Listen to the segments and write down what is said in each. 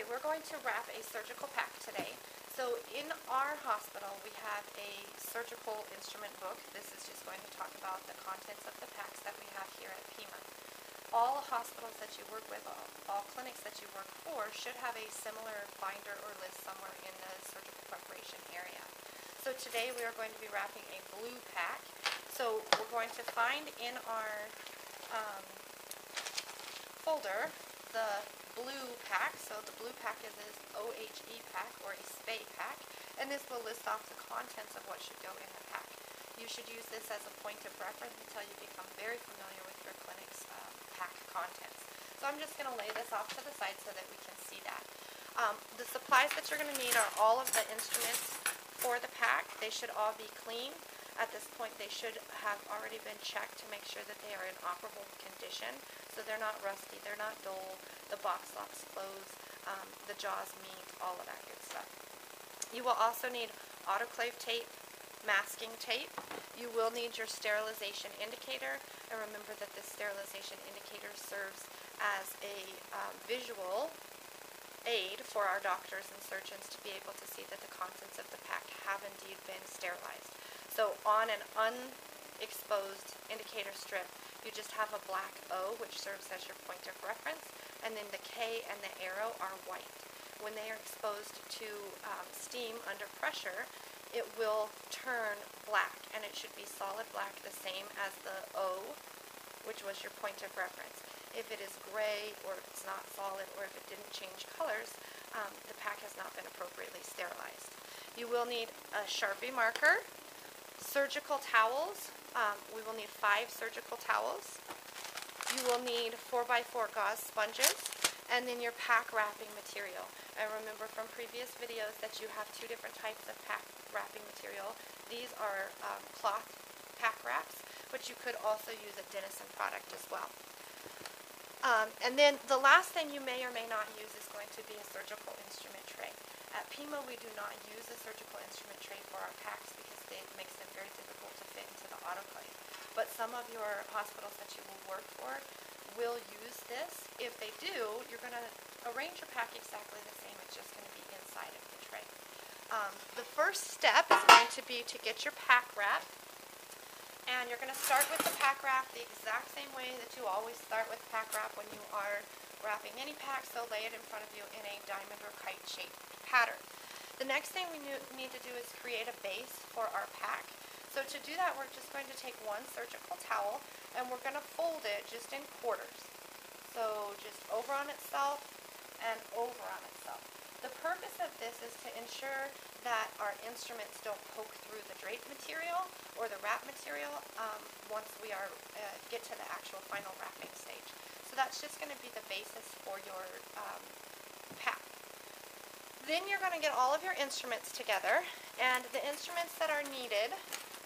Okay, we're going to wrap a surgical pack today. So in our hospital, we have a surgical instrument book. This is just going to talk about the contents of the packs that we have here at Pima. All hospitals that you work with, all clinics that you work for, should have a similar binder or list somewhere in the surgical preparation area. So today we are going to be wrapping a blue pack. So we're going to find in our folder the blue pack. So the blue pack is this OHE pack, or a SPAY pack, and this will list off the contents of what should go in the pack. You should use this as a point of reference until you become very familiar with your clinic's pack contents. So I'm just going to lay this off to the side so that we can see that. The supplies that you're going to need are all of the instruments for the pack. They should all be clean. At this point, they should have already been checked to make sure that they are in operable condition. So they're not rusty, they're not dull, the box locks close, the jaws meet, all of that good stuff. You will also need autoclave tape, masking tape. You will need your sterilization indicator, and remember that this sterilization indicator serves as a visual aid for our doctors and surgeons to be able to see that the contents of the pack have indeed been sterilized. So on an unexposed indicator strip, you just have a black O, which serves as your point of reference, and then the K and the arrow are white. When they are exposed to steam under pressure, it will turn black, and it should be solid black, the same as the O, which was your point of reference. If it is gray, or if it's not solid, or if it didn't change colors, the pack has not been appropriately sterilized. You will need a Sharpie marker, surgical towels. We will need 5 surgical towels. You will need 4x4 gauze sponges, and then your pack wrapping material. And remember from previous videos that you have 2 different types of pack wrapping material. These are cloth pack wraps, but you could also use a Denizen product as well. And then the last thing you may or may not use is going to be a surgical instrument tray. At Pima, we do not use a surgical instrument tray for our packs because it makes them very difficult to fit into the autoclave. But some of your hospitals that you will work for will use this. If they do, you're going to arrange your pack exactly the same. It's just going to be inside of the tray. The first step is going to be to get your pack wrap. And you're going to start with the pack wrap the exact same way that you always start with pack wrap when you are wrapping any pack. So lay it in front of you in a diamond or kite shaped pattern. The next thing we need to do is create a base for our pack. So to do that, we're just going to take one surgical towel and we're going to fold it just in quarters. So just over on itself and over on itself. The purpose of this is to ensure that our instruments don't poke through the drape material or the wrap material once we get to the actual final wrapping stage. So that's just going to be the basis for your pack. Then you're going to get all of your instruments together, and the instruments that are needed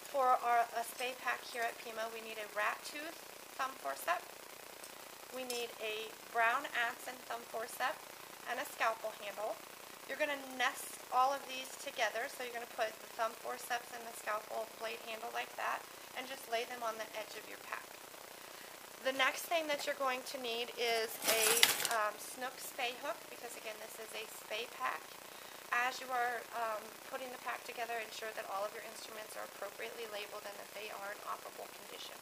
for a SPAY pack here at Pima, we need a rat tooth thumb forceps, we need a brown Adson thumb forceps, and a scalpel handle. You're going to nest all of these together, so you're going to put the thumb forceps and the scalpel blade handle like that, and just lay them on the edge of your pack. The next thing that you're going to need is a snook SPAY hook, because again this is a SPAY pack. As you are putting the pack together, ensure that all of your instruments are appropriately labeled and that they are in operable condition.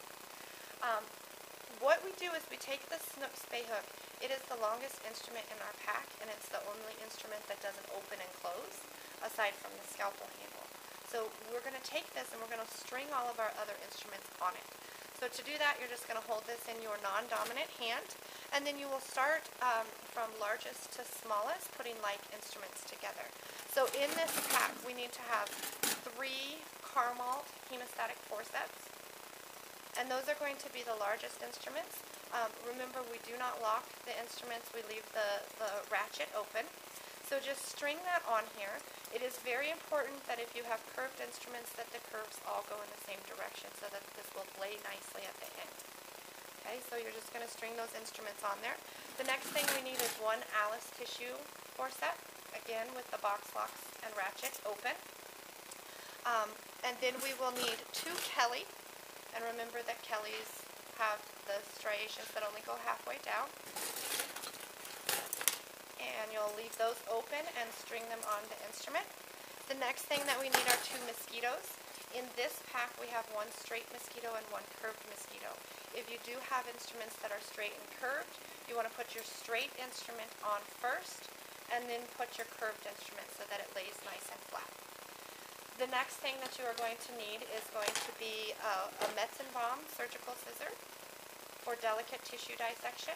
What we do is we take the snook SPAY hook. It is the longest instrument in our pack, and it's the only instrument that doesn't open and close, aside from the scalpel handle. So we're going to take this and we're going to string all of our other instruments on it. So to do that, you're just going to hold this in your non-dominant hand, and then you will start from largest to smallest, putting like instruments together. So in this pack, we need to have 3 Carmalt hemostatic forceps, and those are going to be the largest instruments. Remember, we do not lock the instruments, we leave the ratchet open. So just string that on here. It is very important that if you have curved instruments that the curves all go in the same direction so that this will lay nicely at the end. Okay, so you're just going to string those instruments on there. The next thing we need is 1 Alice tissue forceps, again with the box locks and ratchet open. And then we will need 2 Kelly, and remember that Kellys have the striations that only go halfway down. and you'll leave those open and string them on the instrument. The next thing that we need are 2 mosquitoes. In this pack we have 1 straight mosquito and 1 curved mosquito. If you do have instruments that are straight and curved, you want to put your straight instrument on first and then put your curved instrument so that it lays nice and flat. The next thing that you are going to need is going to be a Metzenbaum surgical scissor for delicate tissue dissection.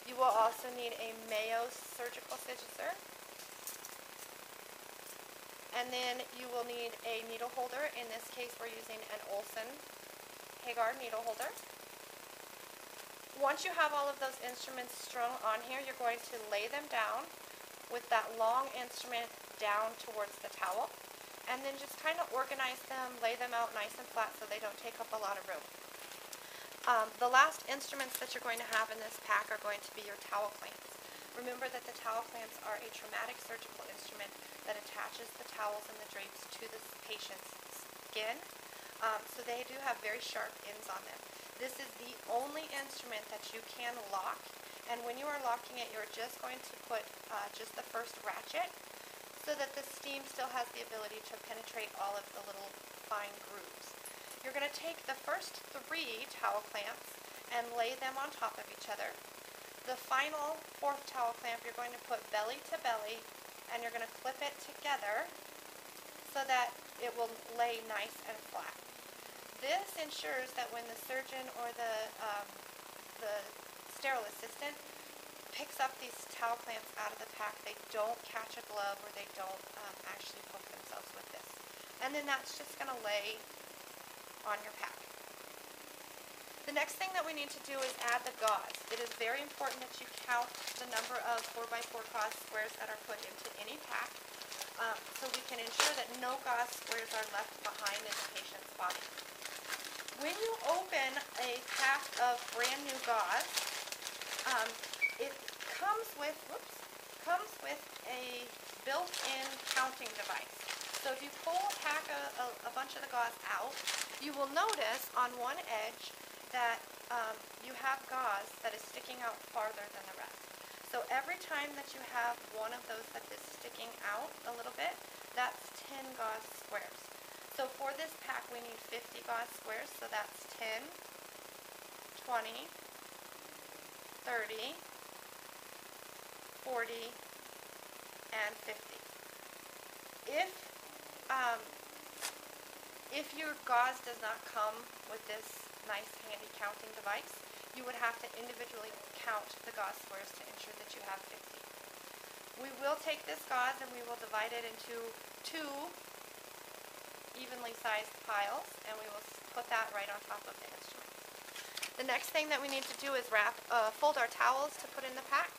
You will also need a Mayo surgical scissor. And then you will need a needle holder. In this case, we're using an Olsen Hagar needle holder. Once you have all of those instruments strung on here, you're going to lay them down with that long instrument down towards the towel. And then just kind of organize them, lay them out nice and flat so they don't take up a lot of room. The last instruments that you're going to have in this pack are going to be your towel clamps. Remember that the towel clamps are a traumatic surgical instrument that attaches the towels and the drapes to the patient's skin. So they do have very sharp ends on them. This is the only instrument that you can lock, and when you are locking it, you're just going to put just the first ratchet so that the steam still has the ability to penetrate all of the little fine grooves. You're going to take the first 3 towel clamps and lay them on top of each other. The final 4th towel clamp you're going to put belly to belly, and you're going to clip it together so that it will lay nice and flat. This ensures that when the surgeon or the sterile assistant picks up these towel clamps out of the pack, they don't catch a glove or they don't actually poke themselves with this. And then that's just going to lay on your pack. The next thing that we need to do is add the gauze. It is very important that you count the number of 4x4 gauze squares that are put into any pack so we can ensure that no gauze squares are left behind in the patient's body. When you open a pack of brand new gauze, it comes with a built-in counting device. So if you pull a bunch of the gauze out, you will notice on one edge that you have gauze that is sticking out farther than the rest. So every time that you have one of those that is sticking out a little bit, that's 10 gauze squares. So for this pack we need 50 gauze squares, so that's 10, 20, 30, 40, and 50. If your gauze does not come with this nice handy counting device, you would have to individually count the gauze squares to ensure that you have 50. We will take this gauze and we will divide it into 2 evenly sized piles, and we will put that right on top of the instrument. The next thing that we need to do is fold our towels to put in the pack.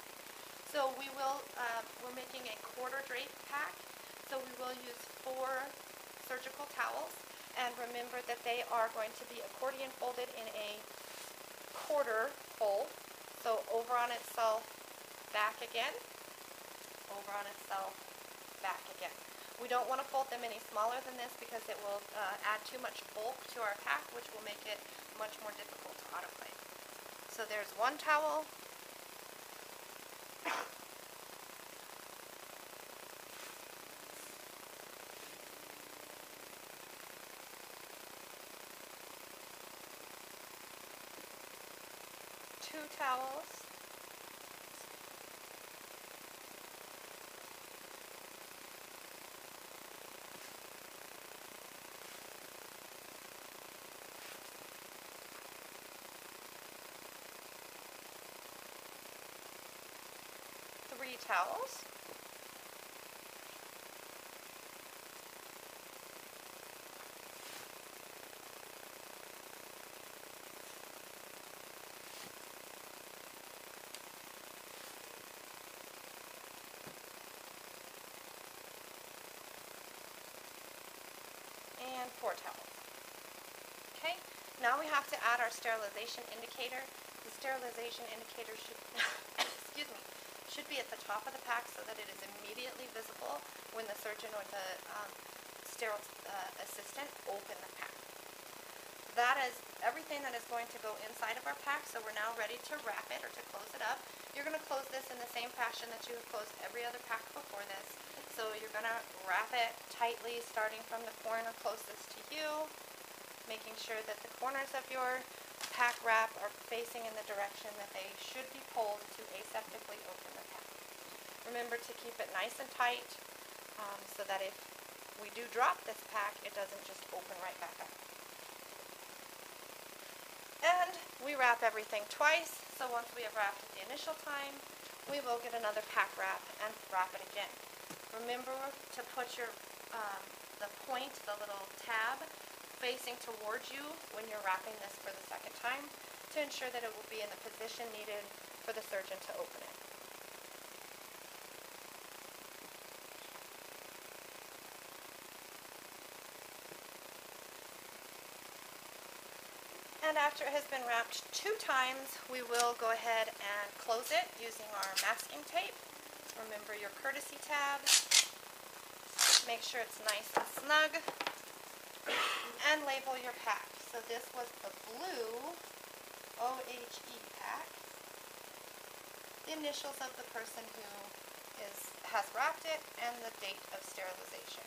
So we're making a quarter drape pack, so we will use 4 surgical towels, and remember that they are going to be accordion folded in a quarter fold. So over on itself, back again, over on itself, back again. We don't want to fold them any smaller than this because it will add too much bulk to our pack, which will make it much more difficult to autoclave. So there's 1 towel. Two towels. Three towels. And 4 towels. Okay, now we have to add our sterilization indicator. The sterilization indicator should, excuse me, should be at the top of the pack so that it is immediately visible when the surgeon or the sterile assistant open the pack. that is everything that is going to go inside of our pack. So we're now ready to wrap it or to close it up. You're going to close this in the same fashion that you have closed every other pack before this. So you're going to wrap it tightly, starting from the corner closest to you, making sure that the corners of your pack wrap are facing in the direction that they should be pulled to aseptically open the pack. Remember to keep it nice and tight so that if we do drop this pack, it doesn't just open right back up. And we wrap everything twice, so once we have wrapped it the initial time, we will get another pack wrap and wrap it again. Remember to put your the point, the little tab, facing towards you when you're wrapping this for the second time to ensure that it will be in the position needed for the surgeon to open it. And after it has been wrapped 2 times, we will go ahead and close it using our masking tape. Remember your courtesy tab. Make sure it's nice and snug. And label your pack. So this was the blue OHE pack. The initials of the person who has wrapped it and the date of sterilization.